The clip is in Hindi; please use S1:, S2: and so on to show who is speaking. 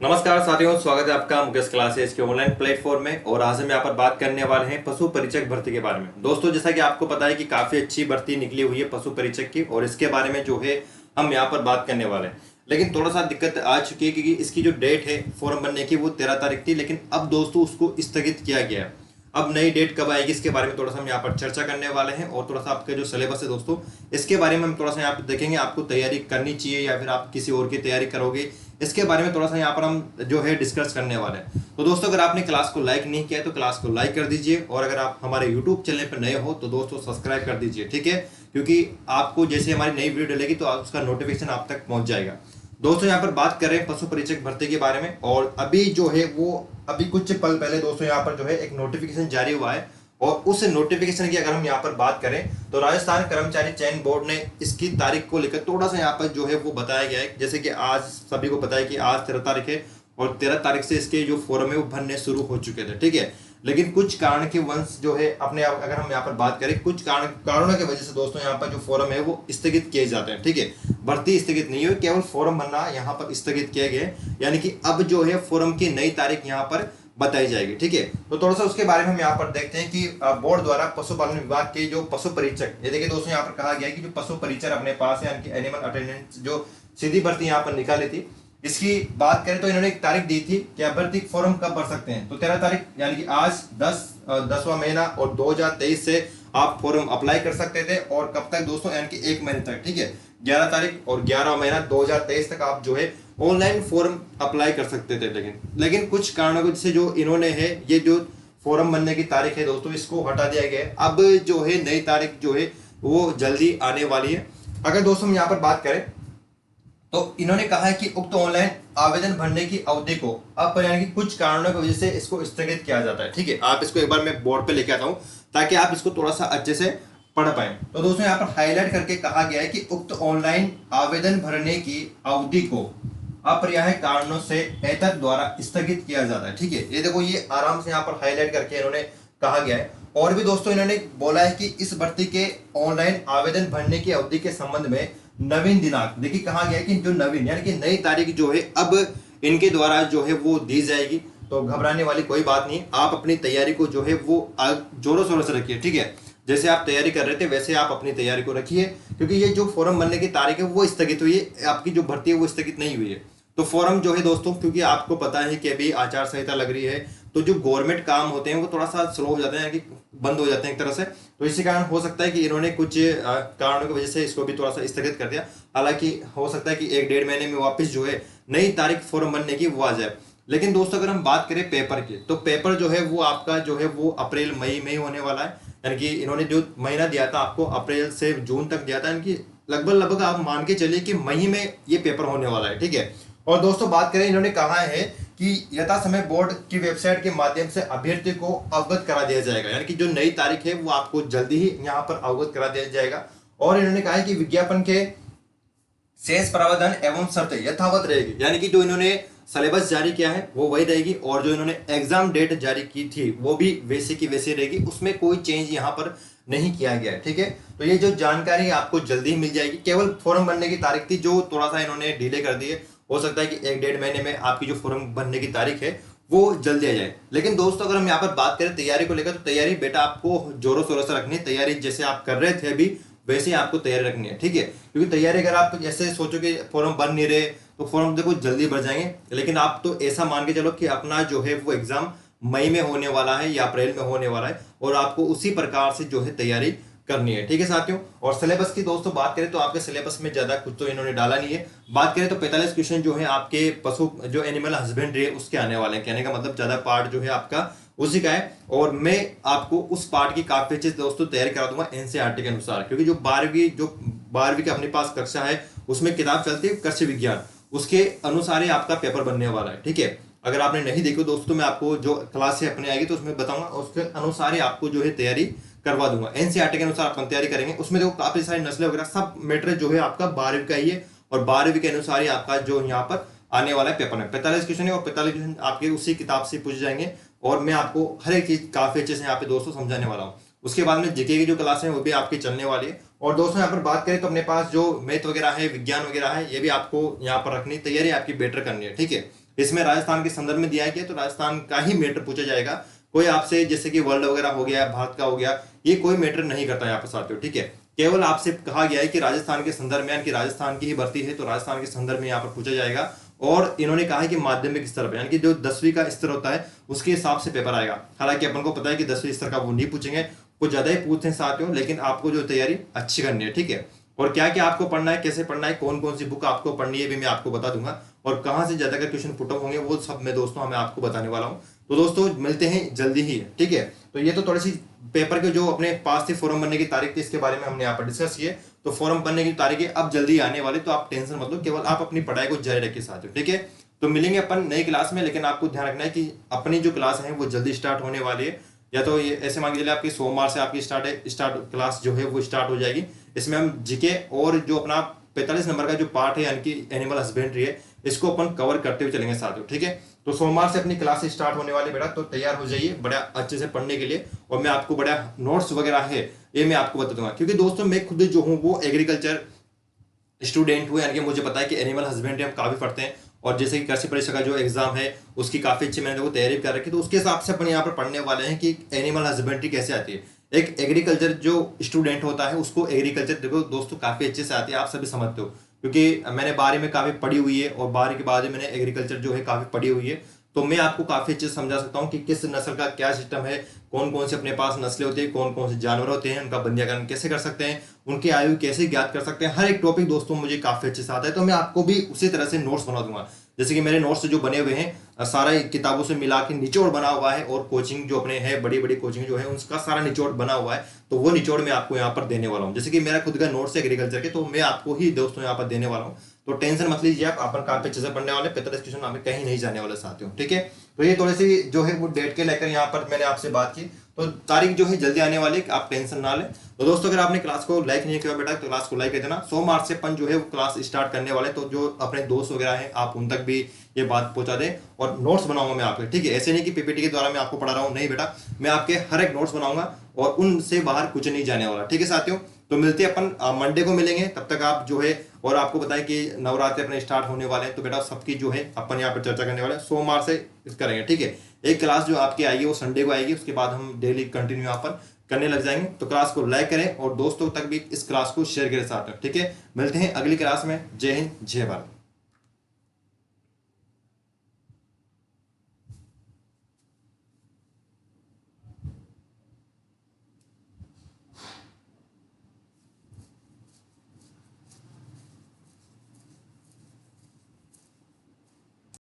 S1: नमस्कार साथियों, स्वागत है आपका मुकेश क्लासेस के ऑनलाइन प्लेटफॉर्म में। और आज हम यहाँ पर बात करने वाले हैं पशु परीक्षक भर्ती के बारे में। दोस्तों, जैसा कि आपको पता है कि काफी अच्छी भर्ती निकली हुई है पशु परीक्षक की, और इसके बारे में जो है हम यहाँ पर बात करने वाले हैं। लेकिन थोड़ा सा दिक्कत आ चुकी है क्योंकि इसकी जो डेट है फॉर्म भरने की वो 13 तारीख थी, लेकिन अब दोस्तों उसको स्थगित किया गया है। अब नई डेट कब आएगी इसके बारे में थोड़ा सा हम यहाँ पर चर्चा करने वाले हैं, और थोड़ा सा आपका जो सिलेबस है दोस्तों इसके बारे में हम थोड़ा सा यहाँ पर देखेंगे। आपको तैयारी करनी चाहिए या फिर आप किसी और की तैयारी करोगे, इसके बारे में थोड़ा सा यहाँ पर हम जो है डिस्कस करने वाले हैं। तो दोस्तों, अगर आपने क्लास को लाइक नहीं किया है तो क्लास को लाइक कर दीजिए, और अगर आप हमारे यूट्यूब चैनल पर नए हो तो दोस्तों सब्सक्राइब कर दीजिए, ठीक है। क्योंकि आपको जैसे हमारी नई वीडियो डलेगी तो उसका नोटिफिकेशन आप तक पहुंच जाएगा। दोस्तों, यहाँ पर बात कर रहे हैं पशु परीक्षक भर्ती के बारे में, और अभी जो है वो अभी कुछ पल पहले दोस्तों यहाँ पर जो है एक नोटिफिकेशन जारी हुआ है। और उस नोटिफिकेशन की अगर हम यहाँ पर बात करें तो राजस्थान कर्मचारी चयन बोर्ड ने इसकी तारीख को लेकर थोड़ा सा यहाँ पर जो है वो बताया गया है। जैसे कि आज सभी को पता है कि आज 13 तारीख है, और 13 तारीख से इसके जो फॉर्म है वो भरने शुरू हो चुके थे, ठीक है। लेकिन कुछ कारण के वंश जो है अपने आप, अगर हम यहाँ पर बात करें कुछ कारणों की वजह से दोस्तों यहाँ पर जो फॉर्म है वो स्थगित किए जाते हैं, ठीक है। भर्ती स्थगित नहीं हुई, केवल फॉर्म भरना यहाँ पर स्थगित किया गया है। यानी कि अब जो है फॉर्म की नई तारीख यहाँ पर बताई जाएगी, ठीक है। तो थोड़ा सा उसके बारे में हम यहाँ पर देखते हैं कि बोर्ड द्वारा पशुपालन विभाग के जो पशु परीक्षक, ये देखिए दोस्तों यहाँ पर कहा गया है कि जो पशु परीक्षक अपने पास है, यानी कि एनिमल अटेंडेंट जो सीधी भर्ती यहाँ पर निकाली थी, इसकी बात करें तो इन्होंने एक तारीख दी थी कि अभ्यर्थी फॉर्म कब भर सकते हैं। तो 13 तारीख यानी कि आज 10वां महीना और 2023 से आप फॉर्म अप्लाई कर सकते थे, और कब तक दोस्तों, यानी कि 1 महीने तक, ठीक है। 11 तारीख और 11वां महीना 2023 तक आप जो है ऑनलाइन फॉर्म अप्लाई कर सकते थे। लेकिन कुछ कारणों से जो इन्होंने है ये जो फॉर्म बनने की तारीख है दोस्तों इसको हटा दिया गया है। अब जो है नई तारीख जो है वो जल्दी आने वाली है। अगर दोस्तों हम यहाँ पर बात करें तो इन्होंने कहा है कि उक्त ऑनलाइन आवेदन भरने की अवधि को अब यानी कि कुछ कारणों की वजह से इसको स्थगित किया जाता है, ठीक है। आप इसको एक बार मैं बोर्ड पे लेके आता हूँ ताकि आप इसको थोड़ा सा अच्छे से पढ़ पाए। तो दोस्तों यहाँ पर हाईलाइट करके कहा गया है कि उक्त ऑनलाइन आवेदन भरने की अवधि को अपर्याय कारणों से एतद द्वारा स्थगित किया जाता है, ठीक है। ये देखो, ये आराम से यहाँ पर हाईलाइट करके इन्होंने कहा गया है। और भी दोस्तों इन्होंने बोला है कि इस भर्ती के ऑनलाइन आवेदन भरने की अवधि के संबंध में नवीन दिनांक, देखिए कहा गया है कि जो नवीन यानी कि नई तारीख जो है अब इनके द्वारा जो है वो दी जाएगी। तो घबराने वाली कोई बात नहीं, आप अपनी तैयारी को जो है वो जोरों शोरों से रखिए, ठीक है। जैसे आप तैयारी कर रहे थे वैसे आप अपनी तैयारी को रखिए, क्योंकि ये जो फॉर्म भरने की तारीख है वो स्थगित हुई है, आपकी जो भर्ती है वो स्थगित नहीं हुई है। तो फॉर्म जो है दोस्तों, क्योंकि आपको पता है कि अभी आचार संहिता लग रही है, तो जो गवर्नमेंट काम होते हैं वो थोड़ा सा स्लो हो जाते हैं, कि बंद हो जाते हैं एक तरह से। तो इसी कारण हो सकता है कि इन्होंने कुछ कारणों की वजह से इसको भी थोड़ा सा स्थगित कर दिया। हालांकि हो सकता है कि 1-1.5 महीने में वापस जो है नई तारीख फॉर्म बनने की वो आ जाए। लेकिन दोस्तों अगर हम बात करें पेपर की, तो पेपर जो है वो आपका जो है वो अप्रैल मई में ही होने वाला है। यानी कि इन्होंने जो महीना दिया था आपको अप्रैल से जून तक दिया था, यानी कि लगभग आप मान के चलिए कि मई में ये पेपर होने वाला है, ठीक है। और दोस्तों बात करें, इन्होंने कहा है कि यथा समय बोर्ड की वेबसाइट के माध्यम से अभ्यर्थी को अवगत करा दिया जाएगा, यानी कि जो नई तारीख है वो आपको जल्दी ही यहाँ पर अवगत करा दिया जाएगा। और इन्होंने कहा है कि विज्ञापन के शेष प्रावधान एवं शर्तें यथावत रहेगी, यानी कि जो इन्होंने सिलेबस जारी किया है वो वही रहेगी, और जो इन्होंने एग्जाम डेट जारी की थी वो भी वैसे की वैसे रहेगी, उसमें कोई चेंज यहाँ पर नहीं किया गया है, ठीक है। तो ये जो जानकारी आपको जल्दी ही मिल जाएगी। केवल फॉर्म भरने की तारीख थी जो थोड़ा सा इन्होंने डिले कर दी है, हो सकता है कि 1-1.5 महीने में आपकी जो फॉर्म भरने की तारीख है वो जल्दी आ जाए। लेकिन दोस्तों अगर हम यहाँ पर बात करें तैयारी को लेकर, तो तैयारी बेटा आपको जोरों शोरों से रखनी है। तैयारी जैसे आप कर रहे थे अभी वैसे ही आपको तैयारी रखनी है, ठीक है। क्योंकि तैयारी अगर आप जैसे सोचो कि फॉर्म बन नहीं रहे तो फॉर्म देखो जल्दी भर जाएंगे, लेकिन आप तो ऐसा मान के चलो कि अपना जो है वो एग्जाम मई में होने वाला है या अप्रैल में होने वाला है, और आपको उसी प्रकार से जो है तैयारी करनी है, ठीक है साथियों। और सिलेबस की दोस्तों बात करें तो आपके सिलेबस में ज्यादा कुछ तो इन्होंने डाला नहीं है। बात करें तो 45 क्वेश्चन जो है आपके पशु जो एनिमल हस्बेंड्री है उसके आने वाले हैं। कहने का मतलब ज्यादा पार्ट जो है आपका उसी का है, और मैं आपको उस पार्ट की काफी अच्छे दोस्तों तैयारी करा दूंगा एनसीईआरटी के अनुसार। क्योंकि जो 12वीं की अपने पास कक्षा है उसमें किताब चलती है कृषि विज्ञान, उसके अनुसार ही आपका पेपर बनने वाला है, ठीक है। अगर आपने नहीं देखी दोस्तों, मैं आपको जो क्लास से अपने आएगी तो उसमें बताऊंगा, उसके अनुसार ही आपको जो है तैयारी करवा दूंगा। एनसीईआरटी के अनुसार अपन तैयारी करेंगे। उसमें देखो काफी सारी नस्लें वगैरह सब मैटर जो है आपका 12वीं का ही है, और 12वीं के अनुसार ही आपका जो यहाँ पर आने वाला है पेपर में 45 क्वेश्चन है, और 45 क्वेश्चन आपके उसी किताब से पूछे जाएंगे, और मैं आपको हर एक चीज काफी अच्छे से यहाँ पे दोस्तों समझाने वाला हूँ। उसके बाद में जीके की जो क्लास है वो भी आपकी चलने वाली है। और दोस्तों यहाँ पर बात करें तो अपने पास जो मैथ वगैरह है, विज्ञान वगैरह है, ये भी आपको यहाँ पर रखनी, तैयारी आपकी बेटर करनी है, ठीक है। इसमें राजस्थान के संदर्भ में दिया गया, तो राजस्थान का ही मैटर पूछा जाएगा। कोई आपसे जैसे कि वर्ल्ड वगैरह हो गया, भारत का हो गया, ये कोई मैटर नहीं करता यहाँ पर साथियों, ठीक है। केवल आपसे कहा गया है कि राजस्थान के संदर्भ में, यानी कि राजस्थान की ही भर्ती है तो राजस्थान के संदर्भ में यहाँ पर पूछा जाएगा। और इन्होंने कहा है कि माध्यमिक स्तर पर, यानी कि जो 10वीं का स्तर होता है उसके हिसाब से पेपर आएगा। हालांकि अपन को पता है कि 10वीं स्तर का वो नहीं पूछेंगे, कुछ ज्यादा ही पूछते हैं साथियों, लेकिन आपको जो तैयारी अच्छी करनी है, ठीक है। और क्या क्या आपको पढ़ना है, कैसे पढ़ना है, कौन कौन सी बुक आपको पढ़नी है भी मैं आपको बता दूंगा, और कहाँ से ज्यादा क्वेश्चन पुट अप होंगे वो सब मैं दोस्तों हमें आपको बताने वाला हूँ। तो दोस्तों मिलते हैं जल्दी ही, ठीक है। तो ये तो थोड़ी सी पेपर के जो अपने पास थी फॉर्म भरने की तारीख थी, इसके बारे में हमने यहाँ पर डिस्कस किए। तो फॉर्म भरने की तारीख अब जल्दी आने वाली, तो आप टेंशन मत लो, केवल आप अपनी पढ़ाई को जारी रखिए साथियों, ठीक है। तो मिलेंगे अपन नई क्लास में, लेकिन आपको ध्यान रखना है कि अपनी जो क्लास है वो जल्दी स्टार्ट होने वाली है। या तो ये ऐसे मान के चलिए आपकी सोमवार से आपकी स्टार्ट क्लास जो है वो स्टार्ट हो जाएगी। इसमें हम जीके और जो अपना 45 नंबर का जो पार्ट है यानी कि एनिमल हस्बेंड्री है, इसको अपन कवर करते हुए चलेंगे साथियों, ठीक है। तो सोमवार से अपनी क्लास स्टार्ट होने वाली बेटा, तो तैयार हो जाइए बड़ा अच्छे से पढ़ने के लिए। और मैं आपको बड़ा नोट्स वगैरह है ये मैं आपको बता दूंगा, क्योंकि दोस्तों मैं खुद जो हूँ वो एग्रीकल्चर स्टूडेंट हूँ, यानी कि मुझे पता है कि एनिमल हस्बेंड्री हम काफी पढ़ते हैं। और जैसे कि कृषि परीक्षा का जो एग्जाम है उसकी काफी अच्छी मैंने वो तैयारी कर रखी, तो उसके हिसाब से अपन यहाँ पर पढ़ने वाले हैं कि एनिमल हस्बेंड्री कैसे आती है। एक एग्रीकल्चर जो स्टूडेंट होता है उसको एग्रीकल्चर देखो दोस्तों काफी अच्छे से आती है, आप सभी समझते हो, क्योंकि मैंने 12वीं में काफी पढ़ी हुई है और 12वीं के बाद मैंने एग्रीकल्चर जो है काफी पढ़ी हुई है। तो मैं आपको काफी अच्छे से समझा सकता हूँ कि किस नस्ल का क्या सिस्टम है, कौन कौन से अपने पास नस्लें होती है, कौन कौन से जानवर होते हैं, उनका बंधीकरण कैसे कर सकते हैं, उनकी आयु कैसे ज्ञात कर सकते हैं। हर एक टॉपिक दोस्तों मुझे काफी अच्छे से आता है, तो मैं आपको भी उसी तरह से नोट्स बना दूंगा। जैसे कि मेरे नोट्स जो बने हुए हैं सारा किताबों से मिला के निचोड़ बना हुआ है, और कोचिंग जो अपने है बड़ी बड़ी कोचिंग जो है उसका सारा निचोड़ बना हुआ है, तो वो निचोड़ मैं आपको यहाँ पर देने वाला हूँ। जैसे कि मेरा खुद का नोट्स है एग्रीकल्चर के, तो मैं आपको ही दोस्तों यहाँ पर देने वाला हूँ। तो टेंशन मत लीजिए आप, अपन काफी अच्छे से पढ़ने वाले, 45 क्वेश्चन हमें कहीं नहीं जाने वाले साथियों, ठीक है। तो ये थोड़ी सी जो है वो डेट के लेकर यहाँ पर मैंने आपसे बात की, तो तारीख जो है जल्दी आने वाली, आप टेंशन ना लें। तो दोस्तों अगर आपने क्लास को लाइक नहीं किया बेटा तो क्लास को लाइक कर देना। सोमवार से अपन जो है वो क्लास स्टार्ट करने वाले, तो जो अपने दोस्त वगैरह हैं आप उन तक भी ये बात पहुंचा दें। और नोट्स बनाऊंगा मैं आपके, ठीक है। ऐसे नहीं कि पीपीटी के द्वारा मैं आपको पढ़ा रहा हूँ, नहीं बेटा, मैं आपके हर एक नोट्स बनाऊंगा और उनसे बाहर कुछ नहीं जाने वाला, ठीक है साथियों। तो मिलते हैं अपन मंडे को मिलेंगे, तब तक आप जो है, और आपको बताएं कि नवरात्रि अपने स्टार्ट होने वाले हैं, तो बेटा सबकी जो है अपन यहाँ पर चर्चा करने वाले हैं, सोमवार से करेंगे, ठीक है। एक क्लास जो आपकी आएगी वो संडे को आएगी, उसके बाद हम डेली कंटिन्यू यहाँ पर करने लग जाएंगे। तो क्लास को लाइक करें और दोस्तों तक भी इस क्लास को शेयर करें साथ में, ठीक है। मिलते हैं अगली क्लास में। जय हिंद, जय भारत।